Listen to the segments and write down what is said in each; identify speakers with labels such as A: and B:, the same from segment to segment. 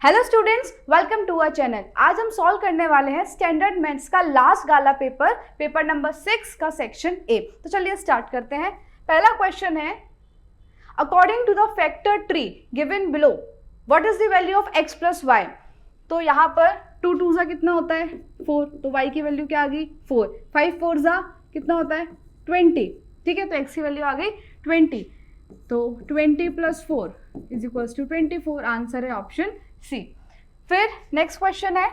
A: Hello students, welcome to our channel. आज हम solve करने वाले हैं स्टैंडर्ड मैथ्स का लास्ट गाला पेपर नंबर 6 का सेक्शन ए। तो चलिए स्टार्ट करते हैं। पहला क्वेश्चन है, according to the factor tree given below what is the value of x plus Y. तो यहाँ पर 2 2 ज़ा कितना होता है 4, तो y की वैल्यू क्या आ गई 4, 5 4 ज़ा कितना होता है 20। ठीक है, तो x की वैल्यू आ गई 20, तो 20 plus 4 is equals to 24। Answer है ऑप्शन सी। फिर नेक्स्ट क्वेश्चन है,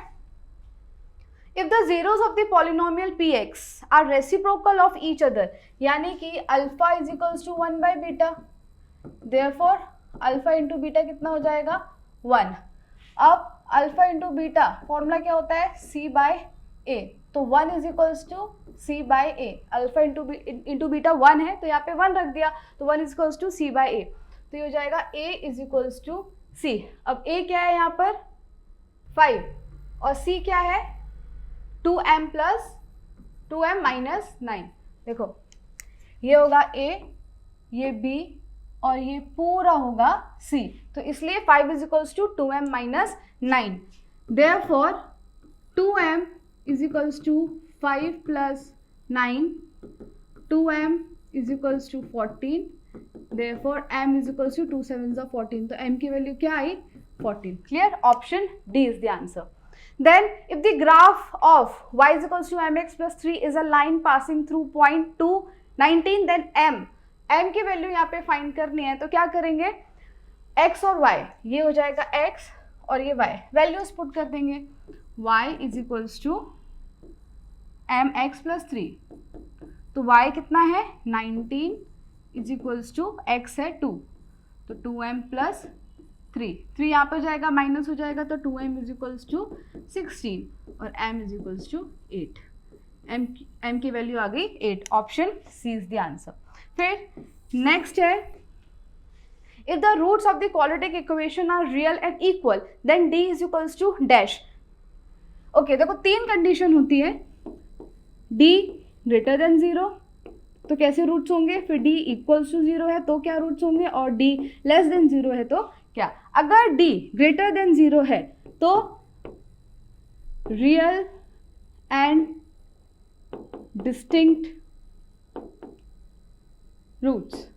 A: if the zeros of the polynomial px are reciprocal of each other, यानी कि alpha is equals to 1 by beta, therefore alpha into beta कितना हो जाएगा 1। अब alpha into beta formula क्या होता है c बाय ए, तो 1 is equals to c by A. Alpha into beta 1 है तो यहाँ पे 1 रख दिया, तो 1 is equals to c by ए, तो ये हो जाएगा a is equals to c। अब a क्या है यहाँ पर 5 और c क्या है 2m प्लस 2m माइनस 9। देखो ये होगा a, ये b और ये पूरा होगा c, तो इसलिए 5 is equals to 2m minus 9। Therefore 2m is equals to 5 plus 9, 2m is equals to 14, therefore m is equals to 2 7s are 14, तो m की वैल्यू क्या आई 14। Clear, option D is the answer. Then if the graph of y is equals to mx plus 3 is a line passing through point 2 19, then m की value यहाँ पे find करनी है, तो क्या करेंगे x और y, ये हो जाएगा x और ये y, वैल्यूज पुट कर देंगे। y is equals to mx plus 3, तो y कितना है 19 इज इक्वल्स टू x है 2, तो 2m प्लस 3 यहाँ पर जाएगा माइनस हो जाएगा, तो 2m इज इक्वल्स टू 16 और m is equals to 8। m की वैल्यू आ गई 8, option C is the answer. फिर नेक्स्ट है, if the roots of the quadratic equation are real and equal then d is equals to dash. Okay, देखो 3 condition होती है, d greater than 0 तो कैसे रूट्स होंगे, फिर d इक्वल्स टू 0 है तो क्या रूट्स होंगे, और d लेस देन 0 है तो क्या। अगर d ग्रेटर देन 0 है तो real and distinct roots,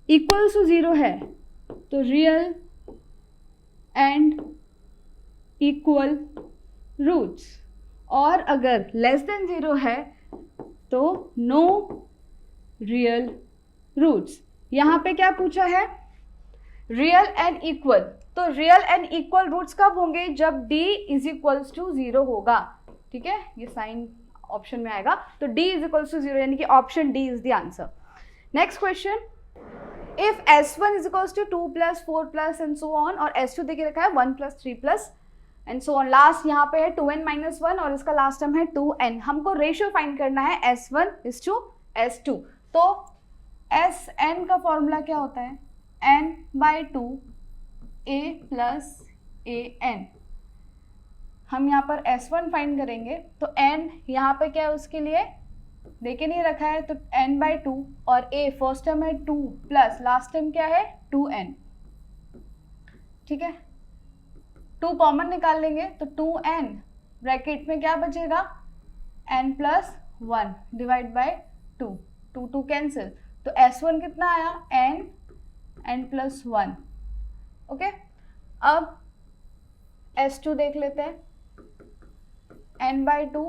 A: equals to 0 है तो रियल एंड इक्वल रूट्स, और अगर लेस देन 0 है तो नो रियल रूट्स। यहाँ पे क्या पूछा है रियल एंड इक्वल, तो रियल एंड इक्वल रूट्स कब होंगे, जब d इज इक्वल्स टू 0 होगा। ठीक है, ये साइन ऑप्शन में आएगा, तो d इज इक्वल्स टू 0, यानी कि option D is the answer. Next question, if s1 is equals to 2 plus 4 plus and so on, और s2 देखिए रखा है 1 plus 3 plus and so on, last यहाँ पे है 2n माइनस 1 और इसका लास्ट टर्म है 2n। हमको रेशियो फाइंड करना है s1 इज टू s2, तो sn का फॉर्मूला क्या होता है n by 2 a plus an। हम यहाँ पर s1 फाइंड करेंगे, तो n यहाँ पे क्या है उसके लिए देखे नहीं रखा है, तो n बाई 2 और a फर्स्ट टर्म है 2 प्लस लास्ट टर्म क्या है 2n। ठीक है, 2 कॉमन निकाल लेंगे तो 2n ब्रैकेट में क्या बचेगा n plus 1 divide by 2, 2 cancel, तो s1 कितना आया n प्लस 1। ओके, अब s2 देख लेते हैं, n by 2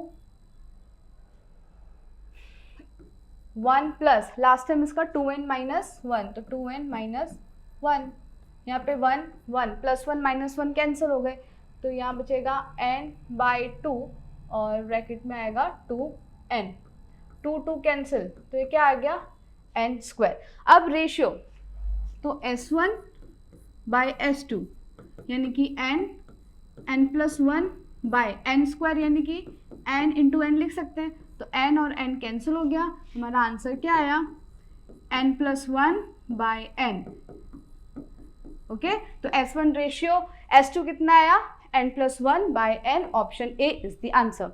A: 1 plus last time इसका 2n माइनस 1, तो 2n माइनस 1, यहाँ पे 1 1 प्लस 1 माइनस 1 कैंसिल हो गए, तो यहाँ बचेगा n बाई 2 और ब्रैकेट में आएगा 2n, 2 कैंसिल, तो ये क्या आ गया n स्क्वायर। अब रेशियो, तो s1 बाई s2 यानी कि n plus 1 by n square, यानी कि n इंटू n लिख सकते हैं, तो n और n कैंसिल हो गया, हमारा आंसर क्या आया n plus 1 by n। Okay, तो s1 रेशियो s2 कितना आया n plus 1 by n, option A is the answer.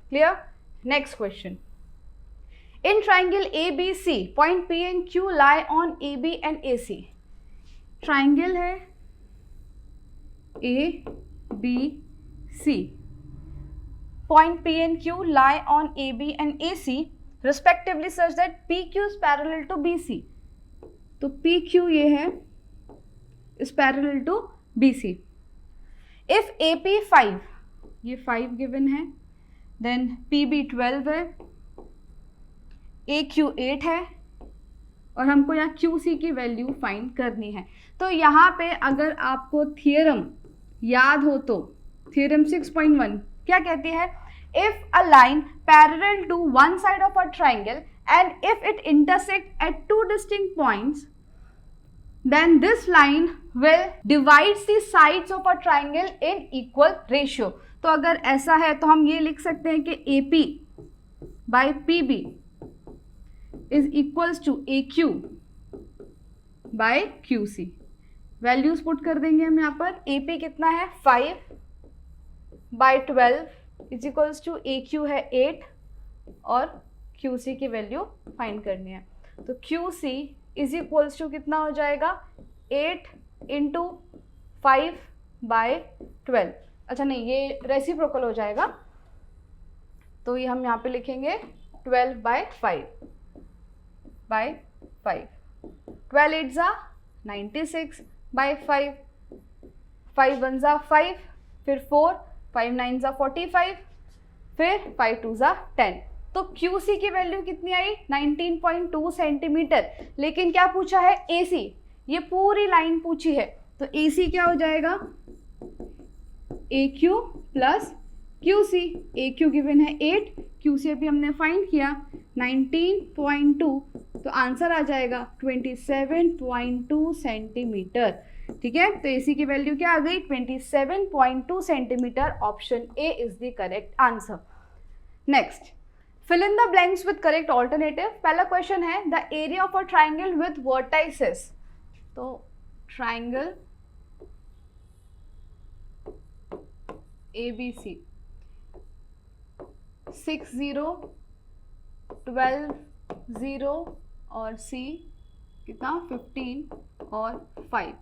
A: Clear. Next question, in triangle ABC point P and Q lie on AB and AC। Triangle है A BC. Point P and Q lie on AB and AC respectively such that PQ is parallel to BC. तो PQ ये है is parallel to BC. If AP 5, ये 5 given है, then PB 12 है, AQ 8 है, और हमको यहाँ QC की वैल्यू फाइंड करनी है. तो यहाँ पे अगर आपको थियरम याद हो तो थियरम 6.1 क्या कहती है? If a line parallel to one side of a triangle and if it intersect at two distinct points then this line will divide the sides of a triangle in equal ratio. तो अगर ऐसा है तो हम ये लिख सकते हैं कि AP by PB is equals to AQ by QC. Values put कर देंगे हम यहाँ पर. AP कितना है? 5 by 12 is equals to AQ है 8 और QC की वैल्यू फाइंड करनी है. तो QC इज इक्वल्स टू कितना हो जाएगा? 8 इंटू 5 बाय 12. अच्छा नहीं, ये रेसिप्रोकल हो जाएगा, तो ये हम यहाँ पे लिखेंगे 12 बाय 5 बाय 5. 12 8 ज़ा 96 बाय 5, 5 1 ज़ा 5, फिर 4, 5 9 ज़ा 45, फिर 5 2 ज़ा 10. तो QC की वैल्यू कितनी आई? 19.2 सेंटीमीटर. लेकिन क्या पूछा है? AC. ये पूरी लाइन पूछी है, तो AC क्या हो जाएगा? AQ plus QC. AQ given है 8, QC अभी हमने फाइंड किया 19.2, तो आंसर आ जाएगा 27.2 सेंटीमीटर. ठीक है, तो AC की वैल्यू क्या आ गई? 27.2 centimetre. Option A is the correct answer. Next, fill in the blanks with correct alternative. पहला क्वेश्चन है the area of a triangle with vertices. तो triangle ABC 6 0 12 0 और C कितना? 15 और 5.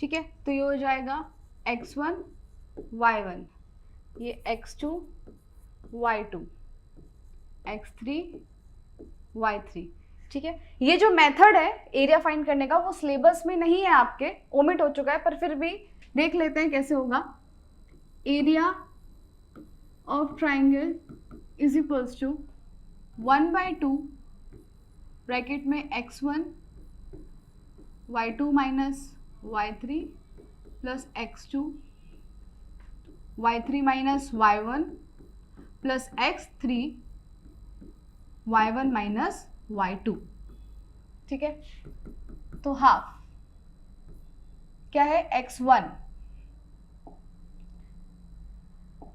A: ठीक है, तो ये हो जाएगा x1 y1, ये x2 y2, x3 y3. ठीक है, ये जो मेथड है एरिया फाइंड करने का वो सिलेबस में नहीं है, आपके ओमिट हो चुका है, पर फिर भी देख लेते हैं कैसे होगा. Area of triangle is equals to 1/2 bracket में x1 y2 minus y3 plus x2 y3 minus y1 plus x3 y1 minus y2. ठीक है, तो हाफ क्या है?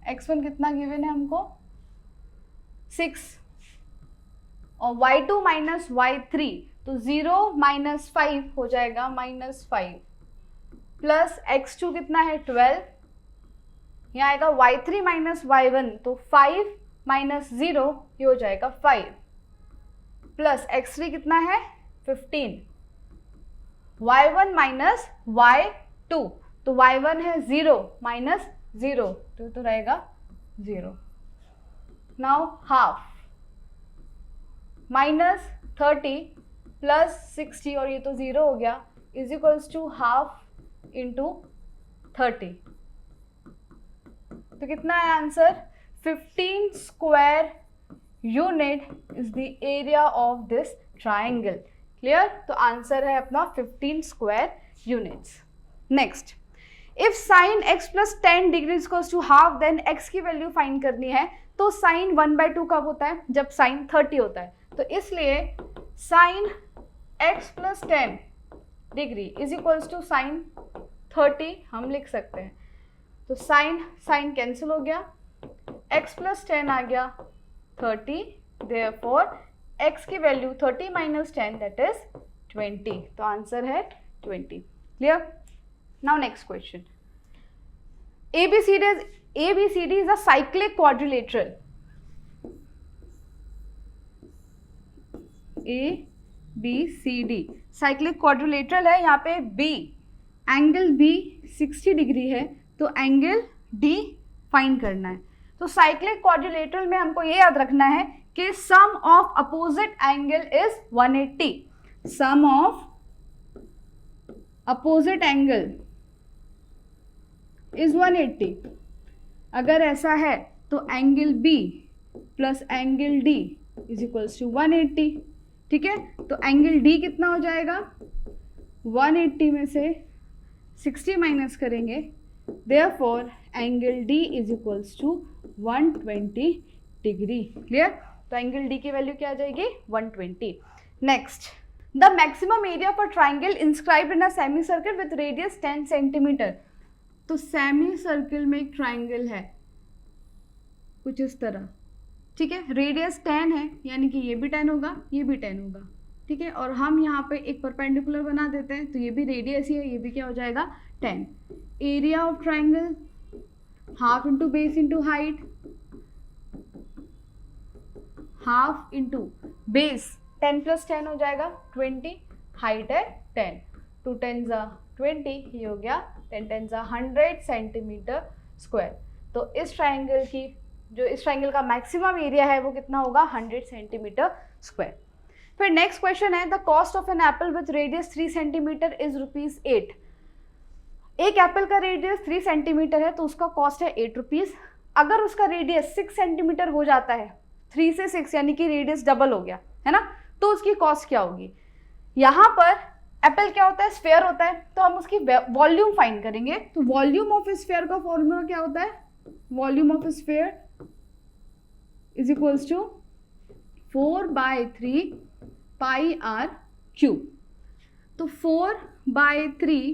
A: x1 कितना गिवन है हमको? 6 और y2 माइनस y3, तो 0 माइनस 5 हो जाएगा -5 प्लस x2 कितना है? 12. यहाँ आएगा y3 माइनस y1, तो 5 माइनस 0 ये हो जाएगा 5 प्लस x3 कितना है? 15. y1 माइनस y2, तो y1 है 0 माइनस 0, तो रहेगा 0. नाउ हाफ माइनस 30 प्लस 60 और ये तो 0 हो गया is equals to half into 30. तो कितना है answer? 15 square unit is the area of this triangle. Clear? तो आंसर है अपना 15 square units. Next, if sine x plus 10 degree equals to half, then x की वैल्यू फाइंड करनी है. तो साइन 1/2 कब होता है? जब साइन 30 होता है. तो इसलिए sine x plus 10 degree is equals to sine 30 हम लिख सकते हैं. तो साइन कैंसिल हो गया, x प्लस 10 आ गया 30, देयरफॉर x की वैल्यू 30 माइनस 10 दैट इज 20. तो आंसर है 20. Clear? Now next question. ABCD is a cyclic quadrilateral. ABCD cyclic quadrilateral है. यहाँ पे B एंगल B 60 डिग्री है, तो एंगल डी फाइंड करना है। तो साइक्लिक क्वाड्रिलेटरल में हमको ये याद रखना है कि sum of opposite angle is 180, sum of opposite angle is 180। अगर ऐसा है तो angle B plus angle D is equals to 180। ठीक है, तो एंगल डी कितना हो जाएगा, 180 में से 60 माइनस करेंगे, therefore angle D is equals to 120 degree. Clear? तो एंगल डी की वैल्यू क्या आ जाएगी, 120। Next, the maximum area for triangle inscribed in a semi circle with radius 10 centimetre. तो सेमी सर्कल में एक ट्राइंगल है कुछ इस तरह, ठीक है, रेडियस 10 है, यानी कि ये भी 10 होगा, ये भी 10 होगा। ठीक है, और हम यहाँ पे एक परपेंडिकुलर बना देते हैं, तो ये भी रेडियस ही है, ये भी क्या हो जाएगा, 10। Area of triangle half into base into height, half into base 10 plus 10 हो जाएगा 20, हाइट है 10, 2 10 20, ये हो गया 10 10 100 सेंटीमीटर स्क्वायर। तो इस ट्राइंगल की जो इस ट्राइंगल का मैक्सिमम एरिया है वो कितना होगा, 100 सेंटीमीटर स्क्वायर। फिर नेक्स्ट क्वेश्चन है, the cost of an apple with radius 3 centimetre is ₹8। एक एप्पल का रेडियस 3 सेंटीमीटर है तो उसका कॉस्ट है 8 रुपीज़। अगर उसका रेडियस 6 सेंटीमीटर हो जाता है, 3 से 6 यानी कि रेडियस डबल हो गया है ना, तो उसकी कॉस्ट क्या होगी। यहाँ पर एप्पल क्या होता है, स्फेयर होता है, तो हम उसकी वॉल्यूम फाइंड करेंगे। तो वॉल्यूम ऑफ स्फेयर का फॉर्मूला क्या होता है, volume of sphere is equals to 4/3 pi r cube. तो 4/3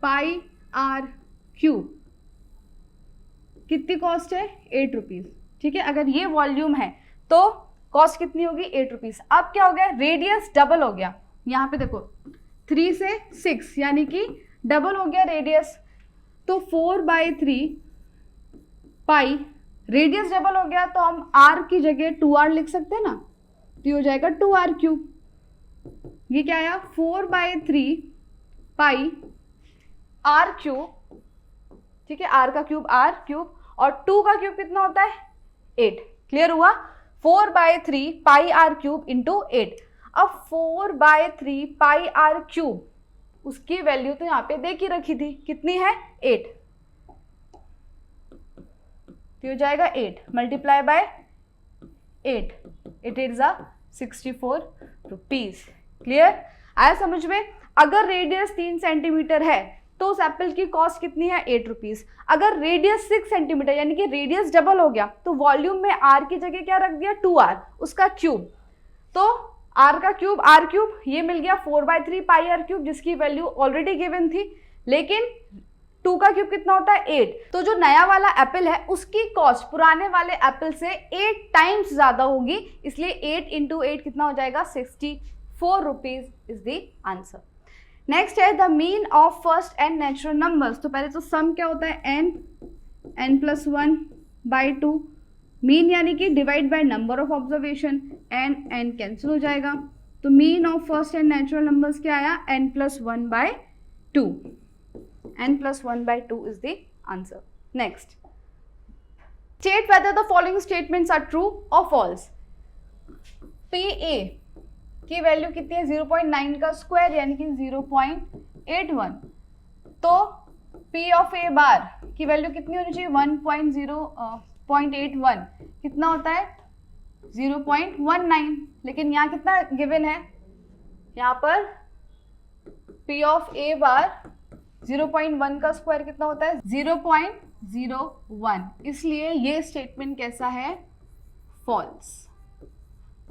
A: पाई आर क्यूब कितनी कॉस्ट है, 8 रुपीज़। ठीक है, अगर ये वॉल्यूम है तो कॉस्ट कितनी होगी, 8 रुपीज़। अब क्या हो गया, रेडियस डबल हो गया, यहाँ पे देखो 3 से 6 यानी कि डबल हो गया रेडियस, तो 4/3 पाई, रेडियस डबल हो गया तो हम r की जगह 2r लिख सकते हैं ना, तो ये हो जाएगा 2r क्यूब। ये क्या आया, 4/3 पाई r क्यूब। ठीक है, r का क्यूब r क्यूब, और 2 का क्यूब कितना होता है, 8। क्लियर हुआ, 4/3 पाई r क्यूब इंटू 8। अब 4/3 पाई r क्यूब, उसकी वैल्यू तो यहाँ पे दे के रखी थी, कितनी है, 8, तो हो जाएगा 8 multiply by 8, it is 64 rupees. Clear, आया समझ में। अगर रेडियस 3 सेंटीमीटर है तो उस एप्पल की कॉस्ट कितनी है, 8 रुपीज। अगर रेडियस 6 सेंटीमीटर यानी कि रेडियस डबल हो गया तो वॉल्यूम में r की जगह क्या रख दिया, 2r, उसका क्यूब, तो r का क्यूब r क्यूब, ये मिल गया 4/3 पाई r क्यूब, जिसकी वैल्यू ऑलरेडी गिवन थी, लेकिन 2 का क्यूब कितना होता है, 8। तो जो नया वाला एप्पल है उसकी कॉस्ट पुराने वाले एप्पल से 8 टाइम्स ज्यादा होगी, इसलिए 8 इंटू 8 कितना हो जाएगा, 64 rupees is the answer. Next है the mean of first n natural numbers. तो पहले तो सम क्या होता है, n प्लस 1/2, मीन यानी कि divide by number of observation, n cancel हो जाएगा, तो mean of first n natural numbers क्या आया, n plus 1/2, n plus 1/2 is the answer. Next, state whether the following statements are true or false. PA की value कितनी है, 0.9 का square यानी कि 0.81, तो P ऑफ A बार की वैल्यू कितनी होनी चाहिए, 1.0.81, कितना होता है 0.19, लेकिन यहाँ कितना गिवन है, यहाँ पर P ऑफ A बार 0.1 का स्क्वायर कितना होता है, 0.01, इसलिए ये स्टेटमेंट कैसा है, false.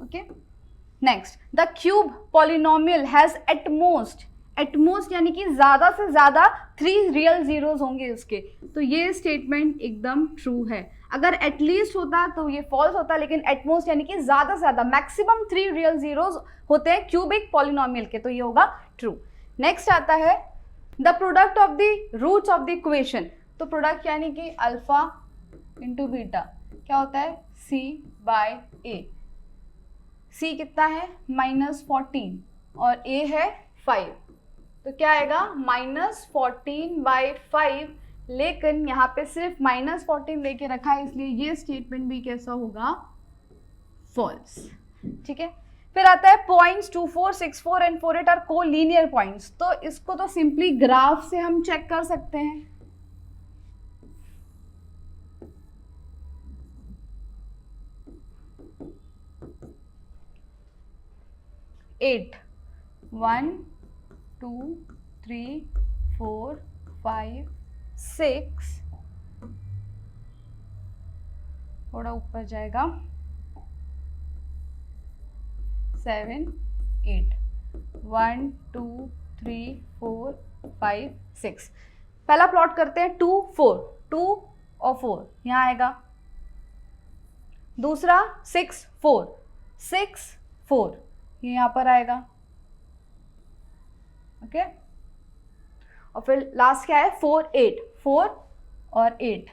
A: Okay, next, the cube polynomial has at most, at most यानी कि ज्यादा से ज्यादा 3 रियल जीरोस होंगे उसके, तो ये स्टेटमेंट एकदम ट्रू है। अगर एटलीस्ट होता तो ये फॉल्स होता, लेकिन एटमोस्ट यानी कि ज्यादा से ज्यादा मैक्सिमम 3 रियल जीरोस होते हैं क्यूबिक पॉलिनोमियल के, तो ये होगा ट्रू। नेक्स्ट आता है the product of the roots of the equation. तो प्रोडक्ट यानी कि अल्फा इंटू बीटा क्या होता है, c/a। c कितना है, -14 और a है 5, तो क्या आएगा, -14/5 लेकिन यहाँ पे सिर्फ -14 लेके रखा है, इसलिए ये स्टेटमेंट भी कैसा होगा, फॉल्स। ठीक है, फिर आता है points 2, 4, 6, 4 and 4, 8 are collinear points. तो इसको तो सिंपली ग्राफ से हम चेक कर सकते हैं। एट 1 2 3 4 5 6, थोड़ा ऊपर जाएगा 7 8, 1 2 3 4 5 6। पहला प्लॉट करते हैं 2 4, 2 और 4 यहाँ आएगा। दूसरा 6 4, 6 4 ये यहाँ पर आएगा। ओके, और फिर लास्ट क्या है 4 8, 4 और 8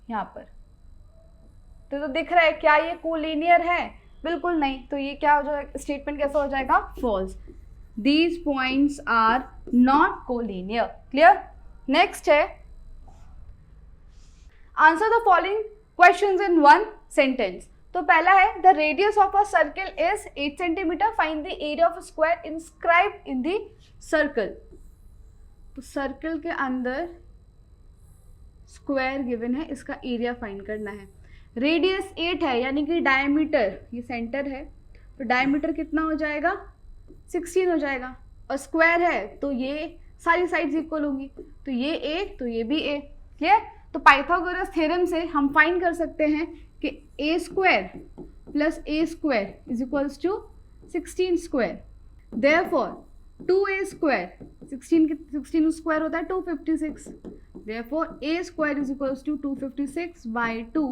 A: यहाँ पर। तो दिख रहा है क्या ये कोलिनियर है? बिल्कुल नहीं। तो ये क्या हो जाएगा, स्टेटमेंट कैसा हो जाएगा, false. These points are not collinear. Clear. Next है answer the following questions in 1 sentence. तो पहला है the radius of a circle is 8 centimetre, find the area of square inscribed in the circle. तो circle के अंदर square given है, इसका area find करना है। रेडियस 8 है, यानी कि डायमीटर, ये सेंटर है तो डायमीटर कितना हो जाएगा, 16 हो जाएगा। और स्क्वायर है तो ये सारी साइड्स इक्वल होंगी, तो ये a तो ये भी a। क्लियर। तो पाइथागोरस थ्योरम से हम फाइंड कर सकते हैं कि a square plus a square is equals to 16 square. Therefore 2a square, 16 square होता है 256। Therefore a square is equals to 256 by 2।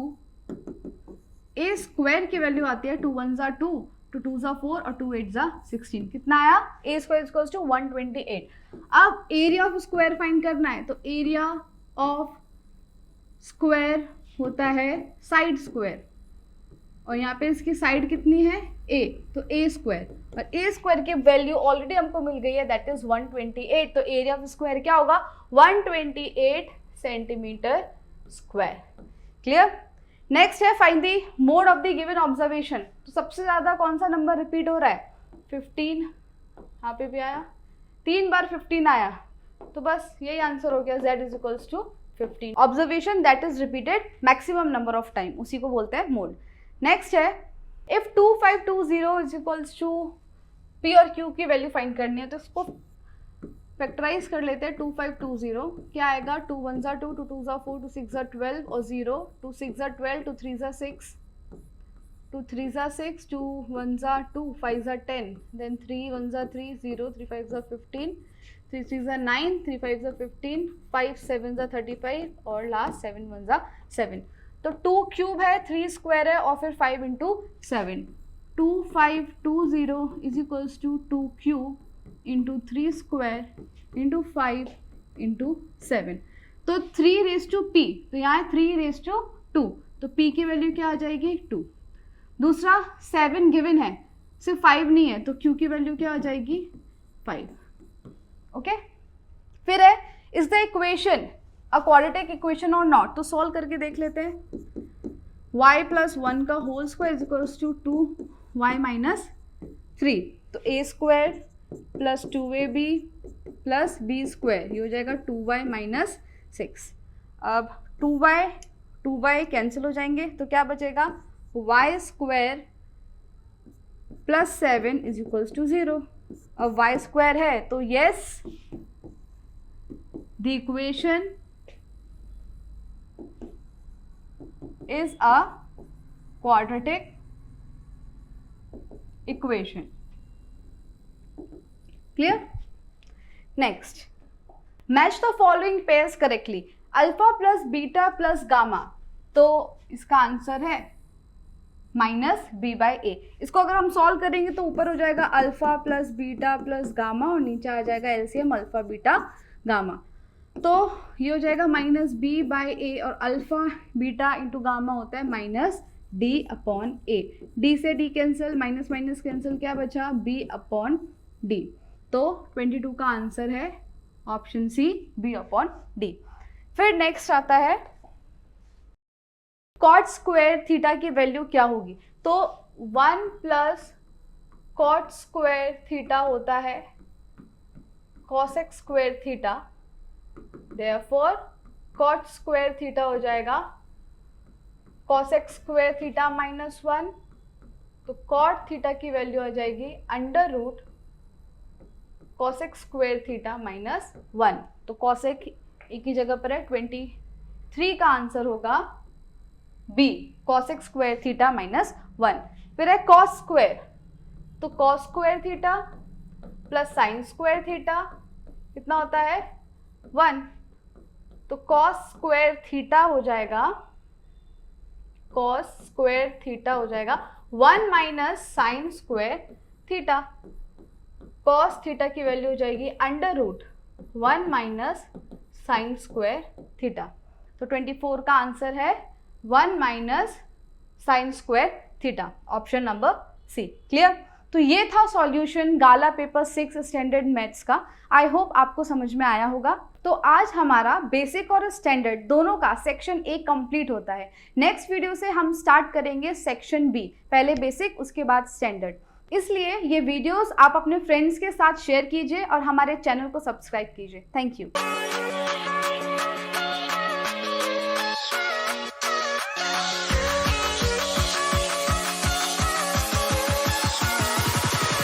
A: a square की वैल्यू आती है 2 1 ज़ा 2, 2 2 ज़ा 4 और 2 8 ज़ा 16। कितना आया, a square is equals to 128। अब एरिया ऑफ स्क्वायर फाइंड करना है, तो एरिया ऑफ स्क्वायर होता है साइड स्क्वायर, और यहाँ पे इसकी साइड कितनी है a, तो a स्क्वायर, और a स्क्वायर की वैल्यू ऑलरेडी हमको मिल गई है, दैट इज 128। तो एरिया ऑफ स्क्वायर क्या होगा, 128 सेंटीमीटर स्क्वायर। क्लियर। नेक्स्ट है find the mode of the given observation. तो सबसे ज्यादा कौन सा नंबर रिपीट हो रहा है, 15। यहाँ पे भी आया 3 बार 15 आया, तो बस यही आंसर हो गया, z is equals to 15। Observation that is repeated maximum number of time, उसी को बोलते हैं मोड। नेक्स्ट है if 2520 is equals to p और q की वैल्यू फाइंड करनी है, तो इसको फैक्टराइज कर लेते हैं। 2520 क्या आएगा, 2 1 ज़ा 2, 2 2 ज़ा 4, 2 6 ज़ा 12 और 0, 2 6 ज़ा 12, 2 3 ज़ा 6, 2 3 ज़ा 6, 2 1 ज़ा 2, 5 ज़ा 10, देन 3 1 ज़ा 3, 0, 3 5 ज़ा 15, 3 3 ज़ा 9, 3 5 ज़ा 15, 5 7 ज़ा 35 और लास्ट 7 1 ज़ा 7। तो 2 क्यूब है, 3 स्क्वायर है और फिर 5 into 7। 2520 is equals to 2 cube into 3 square into 5 into 7। तो 3 रेज टू p, तो यहाँ है 3 रेज टू 2, तो p की वैल्यू क्या आ जाएगी 2। दूसरा 7 गिवन है, सिर्फ 5 नहीं है, तो q की वैल्यू क्या आ जाएगी 5। ओके। फिर है is the equation a quadratic equation और नॉट। तो सॉल्व करके देख लेते हैं। y प्लस 1 का whole square is equals to 2y minus 3। तो a square plus 2ab plus b square, ये हो जाएगा 2y माइनस 6। अब 2y कैंसिल हो जाएंगे, तो क्या बचेगा, y square plus 7 is equals to 0। अब y स्क्वायर है तो yes the equation is a quadratic equation. Clear? Next, match the following pairs correctly. Alpha plus beta plus gamma. तो इसका आंसर है माइनस बी बाई ए। इसको अगर हम solve करेंगे तो ऊपर हो जाएगा alpha plus beta plus gamma और नीचे आ जाएगा एलसीएम अल्फा बीटा गामा। तो ये हो जाएगा माइनस बी बाई ए और अल्फा बीटा इंटू गामा होता है माइनस डी अपॉन ए। डी से D cancel, minus minus cancel, क्या बचा बी अपॉन डी। तो 22 का आंसर है option C B upon D. फिर नेक्स्ट आता है कॉट स्क्वायर थीटा की वैल्यू क्या होगी, तो 1 प्लस कॉट स्क्वायर थीटा होता है cosec square theta, therefore cot square theta हो जाएगा कॉसेक स्क्वायर थीटा माइनस 1, तो कॉट थीटा की वैल्यू आ जाएगी under root cosec square theta minus 1। तो कॉसेक एक ही जगह पर है, 23 का आंसर होगा B, cosec square theta minus 1। फिर है कॉस स्क्वायर, तो cos square theta plus sine square theta कितना होता है 1, तो कॉस स्क्वायर थीटा हो जाएगा, कॉस स्क्वायर थीटा हो जाएगा 1 minus sine square theta, cos theta की वैल्यू हो जाएगी under root 1 minus sine square theta. तो 24 का आंसर है 1 minus sine square theta, option number C. Clear? तो ये था solution Gala paper 6 standard maths का। आई होप आपको समझ में आया होगा। तो आज हमारा बेसिक और स्टैंडर्ड दोनों का सेक्शन ए कंप्लीट होता है। नेक्स्ट वीडियो से हम स्टार्ट करेंगे सेक्शन बी, पहले बेसिक उसके बाद स्टैंडर्ड। इसलिए ये वीडियोस आप अपने फ्रेंड्स के साथ शेयर कीजिए और हमारे चैनल को सब्सक्राइब कीजिए। Thank you.